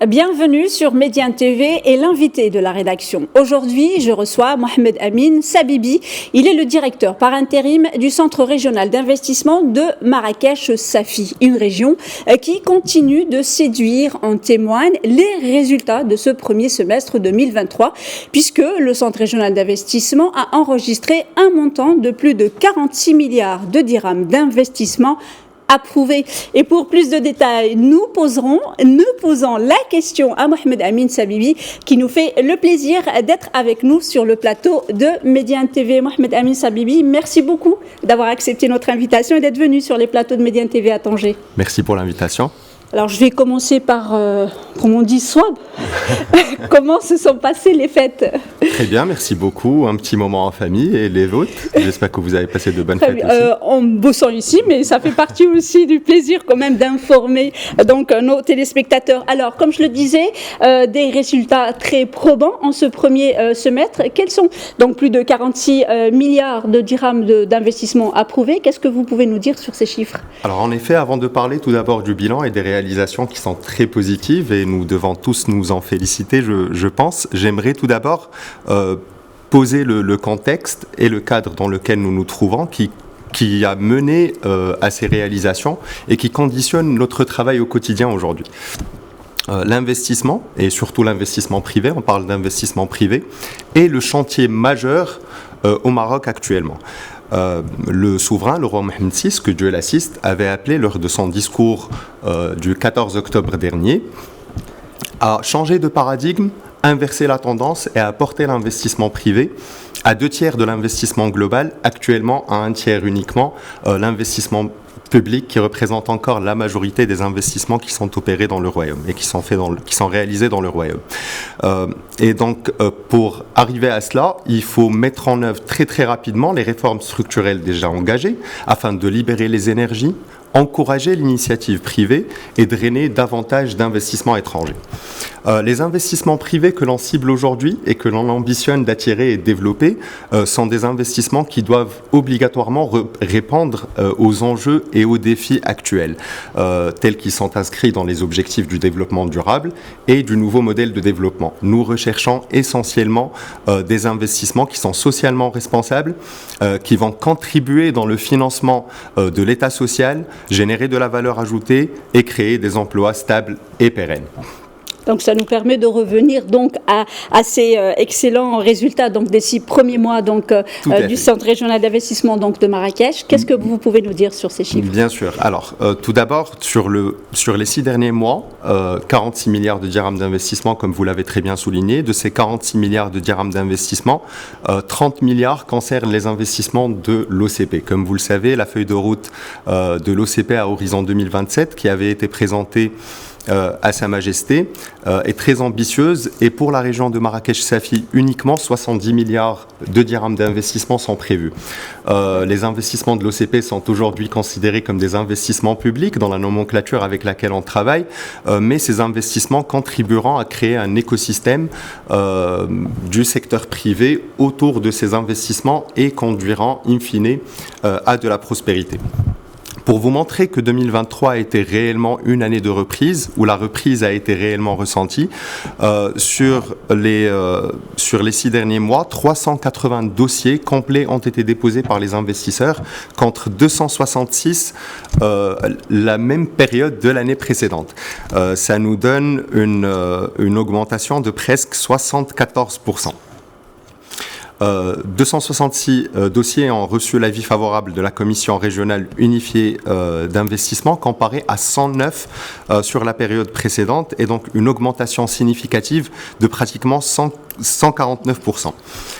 bienvenue sur Médiane TV et l'invité de la rédaction. Aujourd'hui, je reçois Mohamed Amin Sabibi. Il est le directeur par intérim du Centre régional d'investissement de Marrakech-Safi, une région qui continue de séduire. En témoignent les résultats de ce premier semestre 2023, puisque le Centre régional d'investissement a enregistré un montant de plus de 46 milliards de dirhams d'investissement approuvé. Et pour plus de détails, nous posons la question à Mohamed Amin Sabibi, qui nous fait le plaisir d'être avec nous sur le plateau de Médiane TV. Mohamed Amin Sabibi, merci beaucoup d'avoir accepté notre invitation et d'être venu sur les plateaux de Médiane TV à Tanger. Merci pour l'invitation. Alors, je vais commencer par, comme on dit, swab. Comment se sont passées les fêtes? Très bien, merci beaucoup. Un petit moment en famille et les vôtres. J'espère que vous avez passé de bonnes fêtes aussi. En bossant ici, mais ça fait partie aussi du plaisir quand même d'informer donc nos téléspectateurs. Alors, comme je le disais, des résultats très probants en ce premier semestre. Quels sont donc plus de 46 milliards de dirhams d'investissement approuvés? Qu'est-ce que vous pouvez nous dire sur ces chiffres? Alors, en effet, avant de parler tout d'abord du bilan et des réalisations qui sont très positives et nous devons tous nous en féliciter, je pense. J'aimerais tout d'abord poser le contexte et le cadre dans lequel nous nous trouvons qui a mené à ces réalisations et qui conditionne notre travail au quotidien aujourd'hui. L'investissement, et surtout l'investissement privé, on parle d'investissement privé, est le chantier majeur au Maroc actuellement. Le souverain, le roi Mohamed VI, que Dieu l'assiste, avait appelé lors de son discours du 14 octobre dernier à changer de paradigme, inverser la tendance et à porter l'investissement privé à 2/3 de l'investissement global, actuellement à 1/3 uniquement l'investissement public qui représente encore la majorité des investissements qui sont opérés dans le royaume et qui sont réalisés dans le royaume. Et donc, pour arriver à cela, il faut mettre en œuvre très très rapidement les réformes structurelles déjà engagées afin de libérer les énergies, encourager l'initiative privée et drainer davantage d'investissements étrangers. Les investissements privés que l'on cible aujourd'hui et que l'on ambitionne d'attirer et de développer sont des investissements qui doivent obligatoirement répondre aux enjeux et aux défis actuels, tels qu'ils sont inscrits dans les objectifs du développement durable et du nouveau modèle de développement. Nous recherchons essentiellement des investissements qui sont socialement responsables, qui vont contribuer dans le financement de l'État social, générer de la valeur ajoutée et créer des emplois stables et pérennes. Donc ça nous permet de revenir donc à ces excellents résultats donc des 6 premiers mois donc du Centre régional d'investissement donc de Marrakech. Qu'est-ce que vous pouvez nous dire sur ces chiffres? Bien sûr. Alors tout d'abord sur les 6 derniers mois, 46 milliards de dirhams d'investissement comme vous l'avez très bien souligné. De ces 46 milliards de dirhams d'investissement, 30 milliards concernent les investissements de l'OCP. Comme vous le savez, la feuille de route de l'OCP à horizon 2027 qui avait été présentée à Sa Majesté est très ambitieuse et pour la région de Marrakech-Safi uniquement 70 milliards de dirhams d'investissement sont prévus. Les investissements de l'OCP sont aujourd'hui considérés comme des investissements publics dans la nomenclature avec laquelle on travaille, mais ces investissements contribueront à créer un écosystème du secteur privé autour de ces investissements et conduiront in fine à de la prospérité. Pour vous montrer que 2023 a été réellement une année de reprise, où la reprise a été réellement ressentie, sur les 6 derniers mois, 380 dossiers complets ont été déposés par les investisseurs, contre 266 la même période de l'année précédente. Ça nous donne une augmentation de presque 74%. 266 dossiers ont reçu l'avis favorable de la Commission régionale unifiée d'investissement comparé à 109 sur la période précédente et donc une augmentation significative de pratiquement 149%.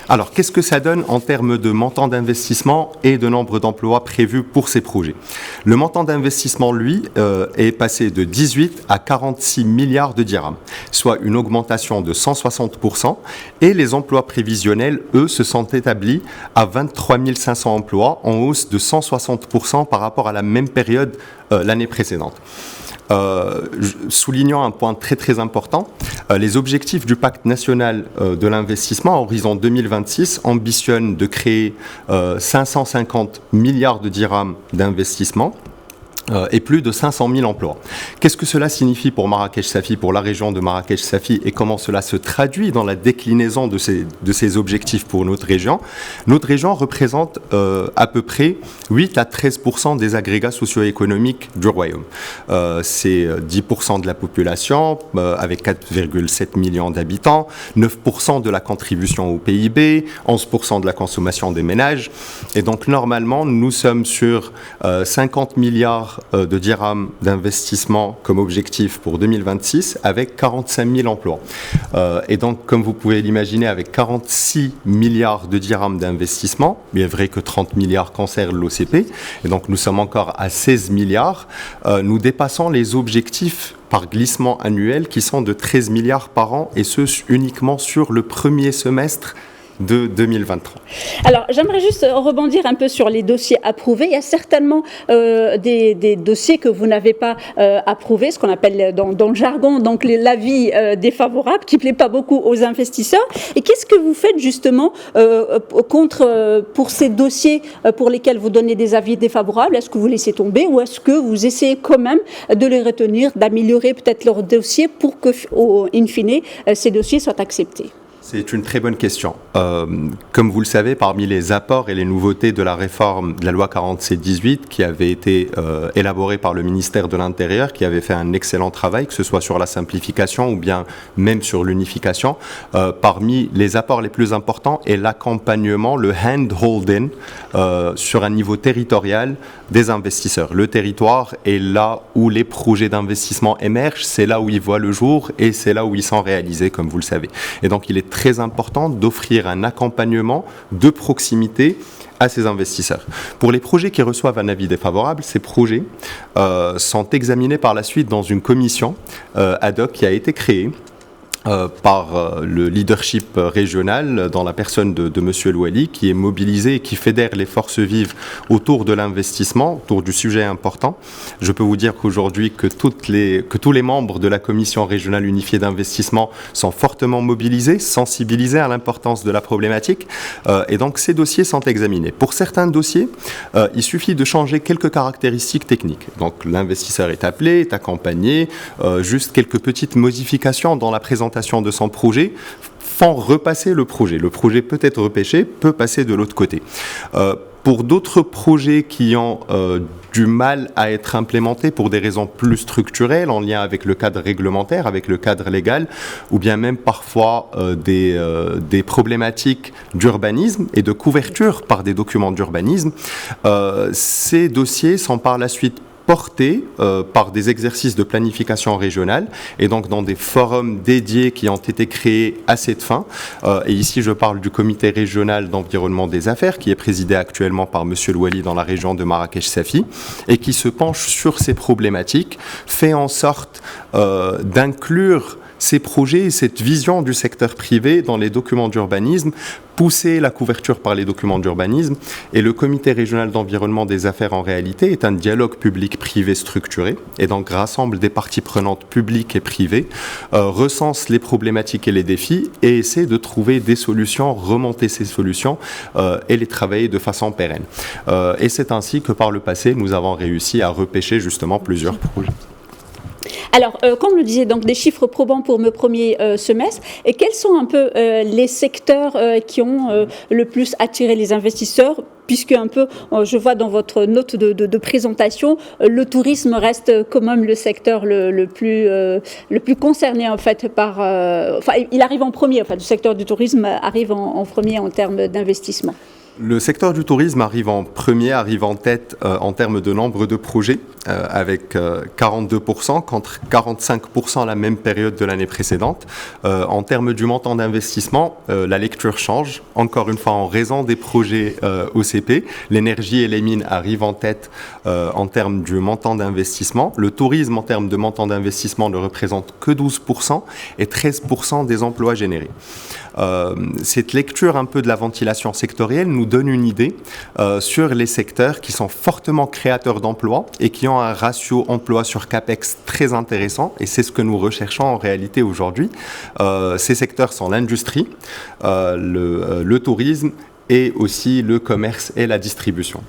Alors, qu'est-ce que ça donne en termes de montant d'investissement et de nombre d'emplois prévus pour ces projets? Le montant d'investissement, lui, est passé de 18 à 46 milliards de dirhams, soit une augmentation de 160%, et les emplois prévisionnels, eux, se sont établis à 23 500 emplois, en hausse de 160% par rapport à la même période l'année précédente. Soulignant un point très très important, les objectifs du pacte national de l'investissement à horizon 2026 ambitionnent de créer 550 milliards de dirhams d'investissement et plus de 500 000 emplois. Qu'est-ce que cela signifie pour Marrakech-Safi, pour la région de Marrakech-Safi, et comment cela se traduit dans la déclinaison de ces objectifs pour notre région? Notre région représente à peu près 8 à 13% des agrégats socio-économiques du royaume. C'est 10% de la population, avec 4,7 millions d'habitants, 9% de la contribution au PIB, 11% de la consommation des ménages. Et donc, normalement, nous sommes sur 50 milliards de dirhams d'investissement comme objectif pour 2026 avec 45 000 emplois. Et donc, comme vous pouvez l'imaginer, avec 46 milliards de dirhams d'investissement, il est vrai que 30 milliards concernent l'OCP, et donc nous sommes encore à 16 milliards, nous dépassons les objectifs par glissement annuel qui sont de 13 milliards par an, et ce uniquement sur le premier semestre de 2023. Alors, j'aimerais juste rebondir un peu sur les dossiers approuvés. Il y a certainement des dossiers que vous n'avez pas approuvés, ce qu'on appelle dans le jargon, donc l'avis défavorable, qui ne plaît pas beaucoup aux investisseurs. Et qu'est-ce que vous faites justement pour ces dossiers pour lesquels vous donnez des avis défavorables? Est-ce que vous laissez tomber ou est-ce que vous essayez quand même de les retenir, d'améliorer peut-être leur dossier pour que, in fine, ces dossiers soient acceptés? C'est une très bonne question. Comme vous le savez, parmi les apports et les nouveautés de la réforme de la loi 47-18 qui avait été élaborée par le ministère de l'Intérieur, qui avait fait un excellent travail, que ce soit sur la simplification ou bien même sur l'unification, parmi les apports les plus importants est l'accompagnement, le hand-holding sur un niveau territorial des investisseurs. Le territoire est là où les projets d'investissement émergent, c'est là où ils voient le jour et c'est là où ils sont réalisés, comme vous le savez. Et donc, il est très important d'offrir un accompagnement de proximité à ces investisseurs. Pour les projets qui reçoivent un avis défavorable, ces projets sont examinés par la suite dans une commission ad hoc qui a été créée par le leadership régional dans la personne de M. Louali, qui est mobilisé et qui fédère les forces vives autour de l'investissement, autour du sujet important. Je peux vous dire qu'aujourd'hui, que tous les membres de la commission régionale unifiée d'investissement sont fortement mobilisés, sensibilisés à l'importance de la problématique, et donc ces dossiers sont examinés. Pour certains dossiers, il suffit de changer quelques caractéristiques techniques. Donc l'investisseur est appelé, est accompagné, juste quelques petites modifications dans la présentation de son projet font repasser le projet. Le projet peut être repêché, peut passer de l'autre côté. Pour d'autres projets qui ont du mal à être implémentés pour des raisons plus structurelles, en lien avec le cadre réglementaire, avec le cadre légal, ou bien même parfois des problématiques d'urbanisme et de couverture par des documents d'urbanisme, ces dossiers sont par la suite portés par des exercices de planification régionale et donc dans des forums dédiés qui ont été créés à cette fin. Et ici, je parle du comité régional d'environnement des affaires qui est présidé actuellement par M. Louali dans la région de Marrakech-Safi et qui se penche sur ces problématiques, fait en sorte d'inclure ces projets et cette vision du secteur privé dans les documents d'urbanisme, pousser la couverture par les documents d'urbanisme. Et le comité régional d'environnement des affaires, en réalité, est un dialogue public-privé structuré et donc rassemble des parties prenantes publiques et privées, recense les problématiques et les défis et essaie de trouver des solutions, remonter ces solutions et les travailler de façon pérenne. Et c'est ainsi que par le passé, nous avons réussi à repêcher justement plusieurs projets. Alors, comme le disait, donc des chiffres probants pour le premier semestre. Et quels sont un peu les secteurs qui ont le plus attiré les investisseurs? Puisque un peu, je vois dans votre note de présentation, le tourisme reste quand même le secteur le plus concerné en fait par. Enfin, il arrive en premier. Enfin, le secteur du tourisme arrive en premier en termes d'investissement. Le secteur du tourisme arrive en premier, arrive en tête en termes de nombre de projets, avec 42% contre 45% à la même période de l'année précédente. En termes du montant d'investissement, la lecture change, encore une fois en raison des projets OCP. L'énergie et les mines arrivent en tête en termes du montant d'investissement. Le tourisme en termes de montant d'investissement ne représente que 12% et 13% des emplois générés. Cette lecture un peu de la ventilation sectorielle nous donne une idée sur les secteurs qui sont fortement créateurs d'emplois et qui ont un ratio emploi sur CAPEX très intéressant et c'est ce que nous recherchons en réalité aujourd'hui. Ces secteurs sont l'industrie, le tourisme et aussi le commerce et la distribution.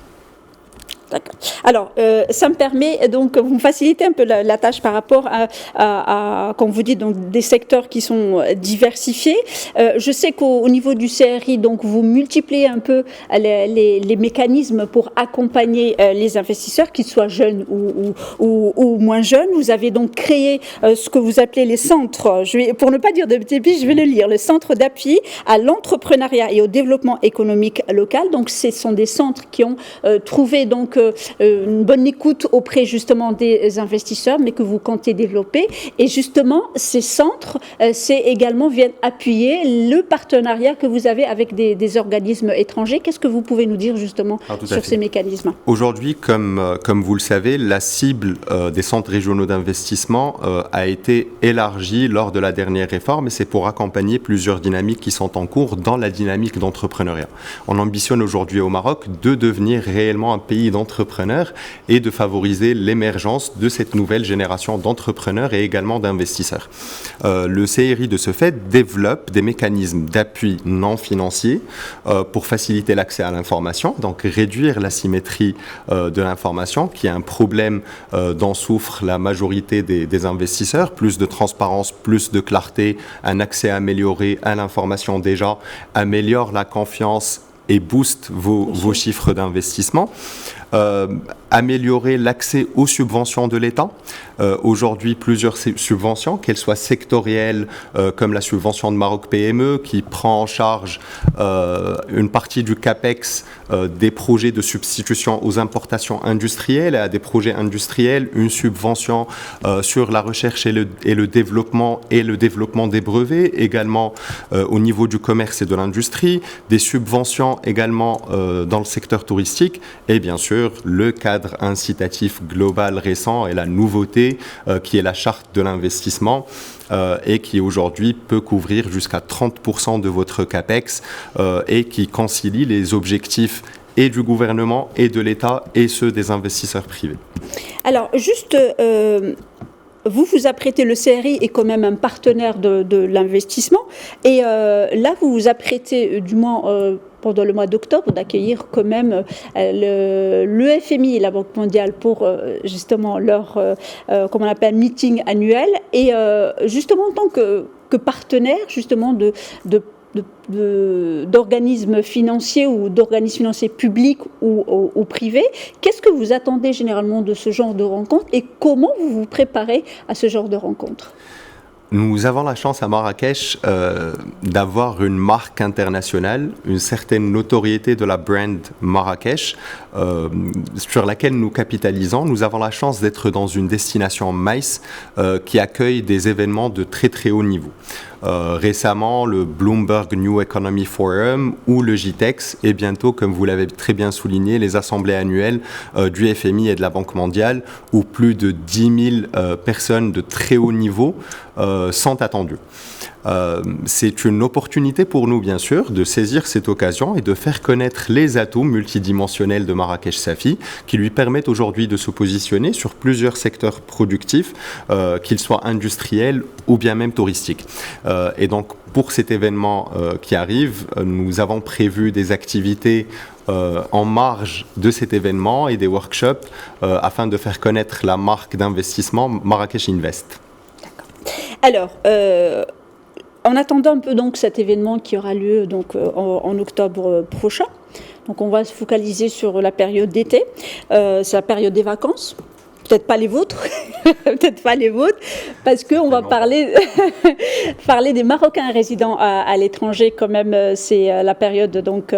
D'accord. Alors, ça me permet donc, vous me facilitez un peu la tâche par rapport à, comme vous dites, donc des secteurs qui sont diversifiés. Je sais qu'au niveau du CRI, donc vous multipliez un peu les mécanismes pour accompagner les investisseurs, qu'ils soient jeunes ou moins jeunes. Vous avez donc créé ce que vous appelez les centres. Pour ne pas dire de débit, je vais le lire. Le centre d'appui à l'entrepreneuriat et au développement économique local. Donc, ce sont des centres qui ont trouvé donc une bonne écoute auprès justement des investisseurs, mais que vous comptez développer. Et justement, ces centres, c'est également viennent appuyer le partenariat que vous avez avec des organismes étrangers. Qu'est-ce que vous pouvez nous dire justement sur ces mécanismes? Aujourd'hui, comme vous le savez, la cible des centres régionaux d'investissement a été élargie lors de la dernière réforme, et c'est pour accompagner plusieurs dynamiques qui sont en cours dans la dynamique d'entrepreneuriat. On ambitionne aujourd'hui au Maroc de devenir réellement un pays d'entrepreneurs et de favoriser l'émergence de cette nouvelle génération d'entrepreneurs et également d'investisseurs. Le CRI, de ce fait, développe des mécanismes d'appui non financiers pour faciliter l'accès à l'information, donc réduire l'asymétrie de l'information, qui est un problème dont souffre la majorité des investisseurs. Plus de transparence, plus de clarté, un accès amélioré à l'information déjà améliore la confiance et booste vos chiffres d'investissement. Améliorer l'accès aux subventions de l'État. Aujourd'hui, plusieurs subventions, qu'elles soient sectorielles, comme la subvention de Maroc PME, qui prend en charge une partie du CAPEX des projets de substitution aux importations industrielles et à des projets industriels, une subvention sur la recherche et le développement des brevets, également au niveau du commerce et de l'industrie, des subventions également dans le secteur touristique, et bien sûr le cadre incitatif global récent et la nouveauté qui est la charte de l'investissement et qui aujourd'hui peut couvrir jusqu'à 30% de votre CAPEX et qui concilie les objectifs et du gouvernement et de l'État et ceux des investisseurs privés. Alors juste... vous apprêtez, le CRI est quand même un partenaire de l'investissement, et là vous vous apprêtez, du moins pendant le mois d'octobre, d'accueillir quand même le FMI et la Banque mondiale pour justement leur, comment on appelle, meeting annuel, et justement en tant que partenaire justement d'organismes financiers ou d'organismes financiers publics ou privés. Qu'est-ce que vous attendez généralement de ce genre de rencontre et comment vous vous préparez à ce genre de rencontre? Nous avons la chance à Marrakech d'avoir une marque internationale, une certaine notoriété de la brand Marrakech sur laquelle nous capitalisons. Nous avons la chance d'être dans une destination MICE qui accueille des événements de très très haut niveau. Récemment, le Bloomberg New Economy Forum ou le GITEX, et bientôt, comme vous l'avez très bien souligné, les assemblées annuelles du FMI et de la Banque mondiale, où plus de 10 000 personnes de très haut niveau sont attendues. C'est une opportunité pour nous, bien sûr, de saisir cette occasion et de faire connaître les atouts multidimensionnels de Marrakech Safi, qui lui permettent aujourd'hui de se positionner sur plusieurs secteurs productifs, qu'ils soient industriels ou bien même touristiques. Et donc, pour cet événement qui arrive, nous avons prévu des activités en marge de cet événement et des workshops afin de faire connaître la marque d'investissement Marrakech Invest. D'accord. Alors, en attendant un peu donc cet événement qui aura lieu donc en octobre prochain, donc on va se focaliser sur la période d'été, c'est la période des vacances. Peut-être pas les vôtres, parce qu'on va parler des Marocains résidant à l'étranger quand même. C'est la période, donc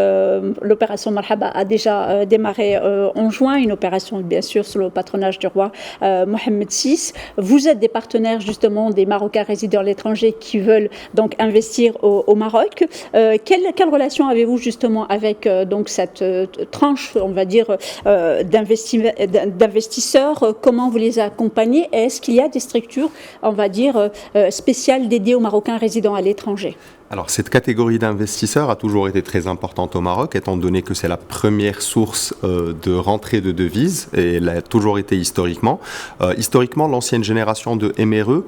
l'opération Marhaba a déjà démarré en juin, une opération bien sûr sous le patronage du roi Mohamed VI. Vous êtes des partenaires justement des Marocains résidant à l'étranger qui veulent donc investir au Maroc. Quelle relation avez-vous justement avec donc cette tranche, on va dire, d'investisseurs? Comment vous les accompagnez? Est-ce qu'il y a des structures, on va dire, spéciales dédiées aux Marocains résidant à l'étranger? Alors, cette catégorie d'investisseurs a toujours été très importante au Maroc, étant donné que c'est la première source de rentrée de devises, et elle a toujours été historiquement. Historiquement, l'ancienne génération de MRE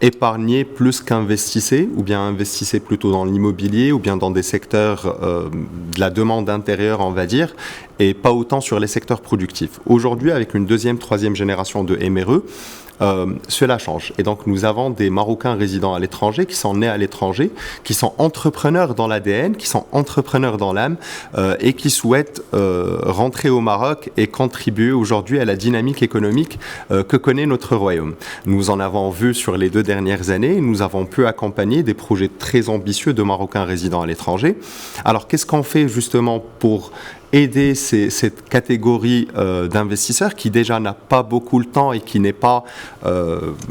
épargnait plus qu'investissait, ou bien investissait plutôt dans l'immobilier, ou bien dans des secteurs de la demande intérieure, on va dire, et pas autant sur les secteurs productifs. Aujourd'hui, avec une deuxième, troisième génération de MRE, cela change. Et donc, nous avons des Marocains résidant à l'étranger, qui sont nés à l'étranger, qui sont entrepreneurs dans l'ADN, qui sont entrepreneurs dans l'âme, et qui souhaitent rentrer au Maroc et contribuer aujourd'hui à la dynamique économique que connaît notre royaume. Nous en avons vu sur les 2 dernières années, nous avons pu accompagner des projets très ambitieux de Marocains résidant à l'étranger. Alors, qu'est-ce qu'on fait justement pour aider cette catégorie d'investisseurs qui déjà n'a pas beaucoup le temps et qui n'est pas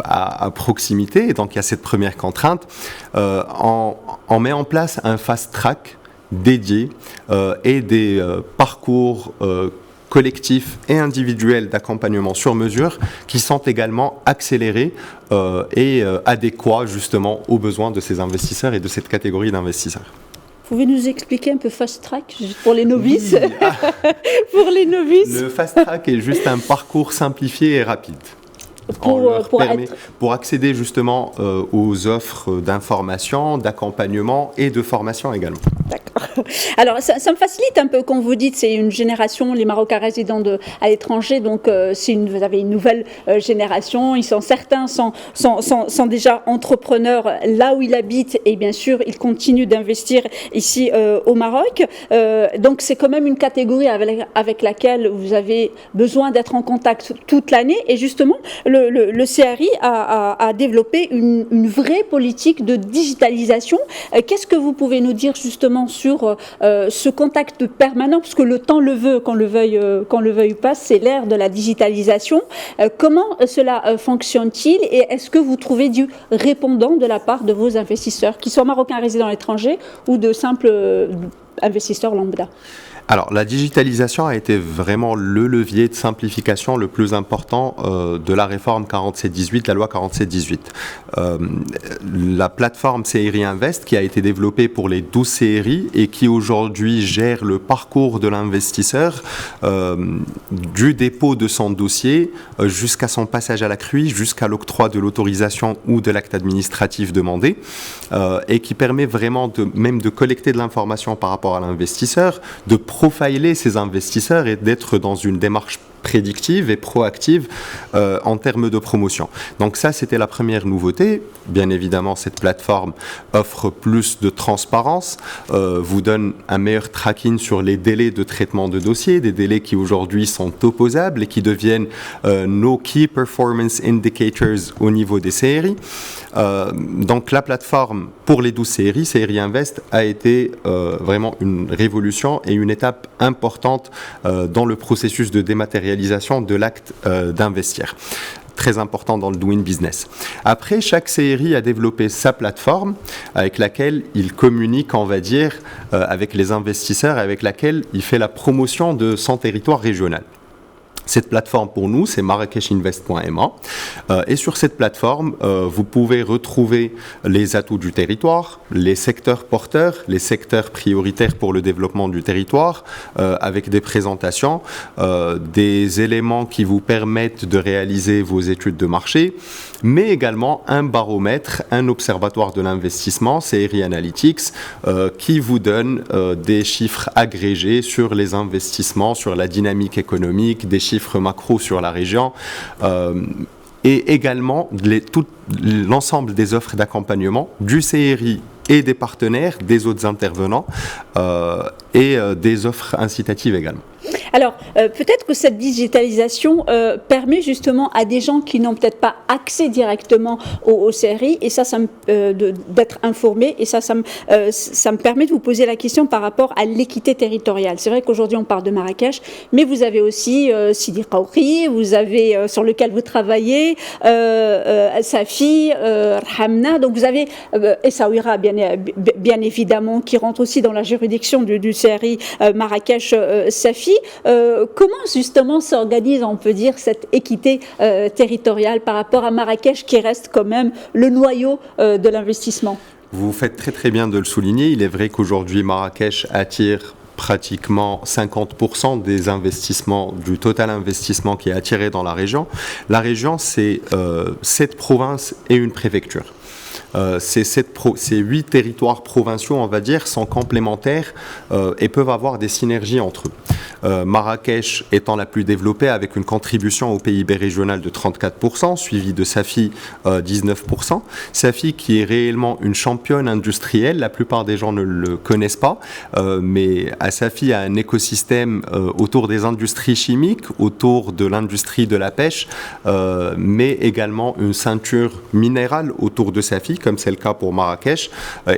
à proximité, et donc il y a cette première contrainte, on met en place un fast track dédié et des parcours collectifs et individuels d'accompagnement sur mesure qui sont également accélérés et adéquats justement aux besoins de ces investisseurs et de cette catégorie d'investisseurs. Vous pouvez nous expliquer un peu fast track pour les novices? Oui. Pour les novices. Le fast track est juste un parcours simplifié et rapide. Pour accéder justement aux offres d'information, d'accompagnement et de formation également. D'accord. Alors, ça me facilite un peu quand vous dites c'est une génération, les Marocains résidant à l'étranger, donc vous avez une nouvelle génération, certains sont déjà entrepreneurs là où ils habitent et bien sûr, ils continuent d'investir ici au Maroc. Donc, c'est quand même une catégorie avec laquelle vous avez besoin d'être en contact toute l'année et justement, le CRI a développé une vraie politique de digitalisation. Qu'est-ce que vous pouvez nous dire justement sur ce contact permanent, parce que le temps le veut, qu'on le veuille ou pas, c'est l'ère de la digitalisation. Comment cela fonctionne-t-il et est-ce que vous trouvez du répondant de la part de vos investisseurs, qu'ils soient marocains résidant à l'étranger ou de simples investisseurs lambda? Alors, la digitalisation a été vraiment le levier de simplification le plus important de la réforme 47-18, la loi 47-18. La plateforme CRI Invest, qui a été développée pour les 12 CRI et qui aujourd'hui gère le parcours de l'investisseur du dépôt de son dossier jusqu'à son passage à la CRUI, jusqu'à l'octroi de l'autorisation ou de l'acte administratif demandé, et qui permet vraiment même de collecter de l'information par rapport à l'investisseur, de profiler ces investisseurs et d'être dans une démarche prédictive et proactive en termes de promotion. Donc ça, c'était la première nouveauté. Bien évidemment, cette plateforme offre plus de transparence, vous donne un meilleur tracking sur les délais de traitement de dossiers, des délais qui aujourd'hui sont opposables et qui deviennent nos Key Performance Indicators au niveau des CRI. Donc la plateforme pour les 12 CRI, CRI Invest, a été vraiment une révolution et une étape importante dans le processus de dématérialisation de l'acte d'investir. Très important dans le doing business. Après, chaque CRI a développé sa plateforme avec laquelle il communique, on va dire, avec les investisseurs, avec laquelle il fait la promotion de son territoire régional. Cette plateforme pour nous, c'est marrakechinvest.ma. Et sur cette plateforme, vous pouvez retrouver les atouts du territoire, les secteurs porteurs, les secteurs prioritaires pour le développement du territoire, avec des présentations, des éléments qui vous permettent de réaliser vos études de marché, mais également un baromètre, un observatoire de l'investissement, CRI Analytics, qui vous donne des chiffres agrégés sur les investissements, sur la dynamique économique, des chiffres macro sur la région et également l'ensemble des offres d'accompagnement du CRI et des partenaires, des autres intervenants et des offres incitatives également. Alors, peut-être que cette digitalisation permet justement à des gens qui n'ont peut-être pas accès directement au CRI, et ça d'être informés, et ça me permet de vous poser la question par rapport à l'équité territoriale. C'est vrai qu'aujourd'hui, on parle de Marrakech, mais vous avez aussi Sidi Kaouri, vous avez, sur lequel vous travaillez, Safi, Hamna, donc vous avez Essaouira, bien évidemment, qui rentre aussi dans la juridiction du CRI Marrakech-Safi. Comment justement s'organise, on peut dire, cette équité territoriale par rapport à Marrakech qui reste quand même le noyau de l'investissement? Vous faites très très bien de le souligner. Il est vrai qu'aujourd'hui, Marrakech attire pratiquement 50% des investissements, du total investissement qui est attiré dans la région. La région, c'est 7 provinces et une préfecture. Ces 8 territoires provinciaux, on va dire, sont complémentaires et peuvent avoir des synergies entre eux. Marrakech étant la plus développée avec une contribution au PIB régional de 34%, suivi de Safi 19%. Safi qui est réellement une championne industrielle, la plupart des gens ne le connaissent pas, mais Safi a un écosystème autour des industries chimiques, autour de l'industrie de la pêche, mais également une ceinture minérale autour de Safi, comme c'est le cas pour Marrakech.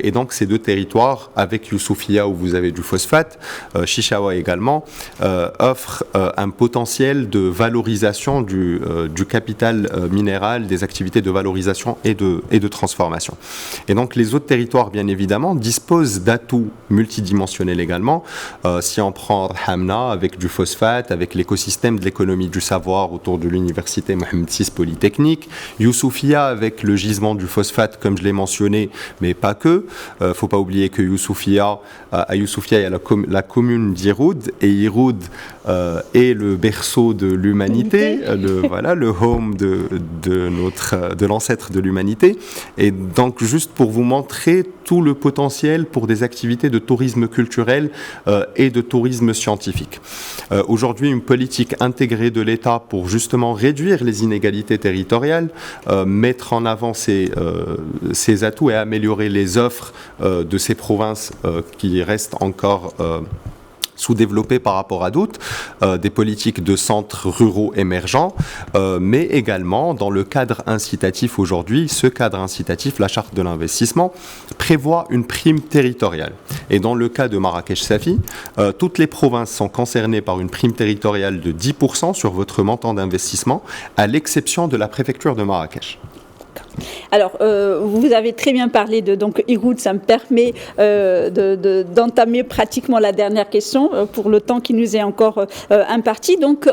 Et donc ces 2 territoires, avec Youssoufia où vous avez du phosphate, Chichaoua également, offrent un potentiel de valorisation du capital minéral, des activités de valorisation et de transformation. Et donc les autres territoires, bien évidemment, disposent d'atouts multidimensionnels également. Si on prend Hamna avec du phosphate, avec l'écosystème de l'économie du savoir autour de l'université Mohamed VI Polytechnique, Youssoufia avec le gisement du phosphate, comme je l'ai mentionné, mais pas que. Il ne faut pas oublier que à Youssoufia, il y a la commune d'Iroud, et Iroud est le berceau de l'humanité, le home de l'ancêtre de l'humanité. Et donc, juste pour vous montrer tout le potentiel pour des activités de tourisme culturel et de tourisme scientifique. Aujourd'hui, une politique intégrée de l'État pour justement réduire les inégalités territoriales, mettre en avant ces atouts et améliorer les offres de ces provinces qui restent encore sous-développées par rapport à d'autres, des politiques de centres ruraux émergents, mais également dans le cadre incitatif aujourd'hui, ce cadre incitatif, la charte de l'investissement, prévoit une prime territoriale. Et dans le cas de Marrakech-Safi, toutes les provinces sont concernées par une prime territoriale de 10% sur votre montant d'investissement, à l'exception de la préfecture de Marrakech. Alors, vous avez très bien parlé de Iroud, ça me permet d'entamer pratiquement la dernière question pour le temps qui nous est encore imparti. Donc,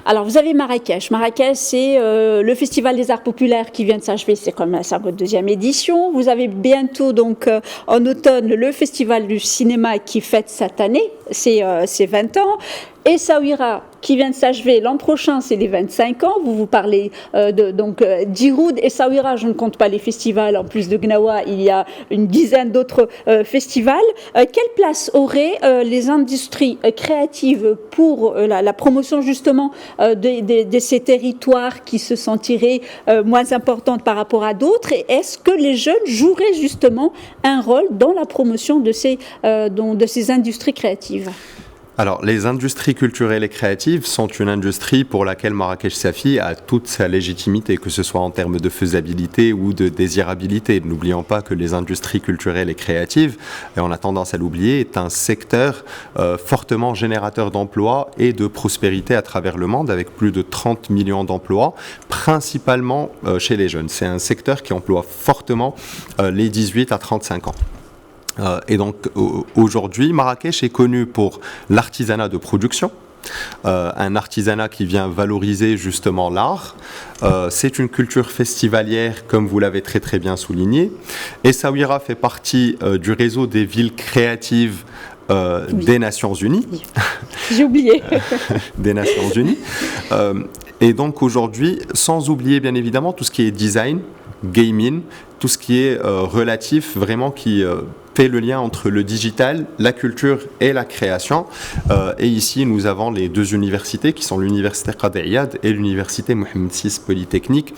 alors, vous avez Marrakech. Marrakech, c'est le Festival des Arts Populaires qui vient de s'achever, c'est comme sa 2e édition. Vous avez bientôt, donc, en automne, le Festival du cinéma qui fête cette année, c'est 20 ans. Essaouira, qui vient de s'achever l'an prochain, c'est les 25 ans. Vous parlez d'Iroud. Essaouira, je ne compte pas les festivals. En plus de Gnawa, il y a une dizaine d'autres festivals. Quelle place auraient les industries créatives pour la promotion justement de ces territoires qui se sentiraient moins importantes par rapport à d'autres? Et est-ce que les jeunes joueraient justement un rôle dans la promotion de ces industries créatives? Alors, les industries culturelles et créatives sont une industrie pour laquelle Marrakech-Safi a toute sa légitimité, que ce soit en termes de faisabilité ou de désirabilité. N'oublions pas que les industries culturelles et créatives, et on a tendance à l'oublier, est un secteur fortement générateur d'emplois et de prospérité à travers le monde, avec plus de 30 millions d'emplois, principalement chez les jeunes. C'est un secteur qui emploie fortement les 18 à 35 ans. Et donc aujourd'hui, Marrakech est connu pour l'artisanat de production, un artisanat qui vient valoriser justement l'art. C'est une culture festivalière, comme vous l'avez très très bien souligné. Essaouira fait partie du réseau des villes créatives des Nations Unies. J'ai oublié. Des Nations Unies. Et donc aujourd'hui, sans oublier bien évidemment tout ce qui est design, gaming, tout ce qui est relatif, vraiment qui fait le lien entre le digital, la culture et la création. Et ici, nous avons les 2 universités qui sont l'université Qadi Iyad et l'université Mohamed VI Polytechnique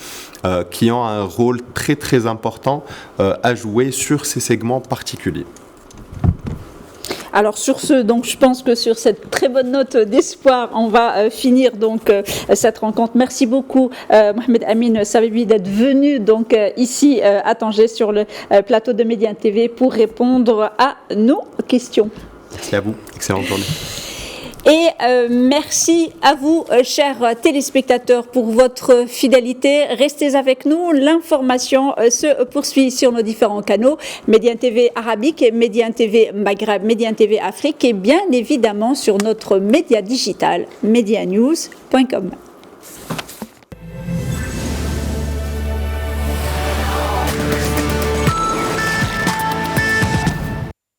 qui ont un rôle très très important à jouer sur ces segments particuliers. Alors sur ce, donc je pense que sur cette très bonne note d'espoir, on va finir donc cette rencontre. Merci beaucoup Mohamed Amin Sabibi d'être venu donc ici à Tanger sur le plateau de Médiane TV pour répondre à nos questions. Merci à vous, excellente journée. Et merci à vous, chers téléspectateurs, pour votre fidélité. Restez avec nous. L'information se poursuit sur nos différents canaux, Médiane TV Arabique, Médiane TV Maghreb, Médiane TV Afrique et bien évidemment sur notre média digital, medianews.com.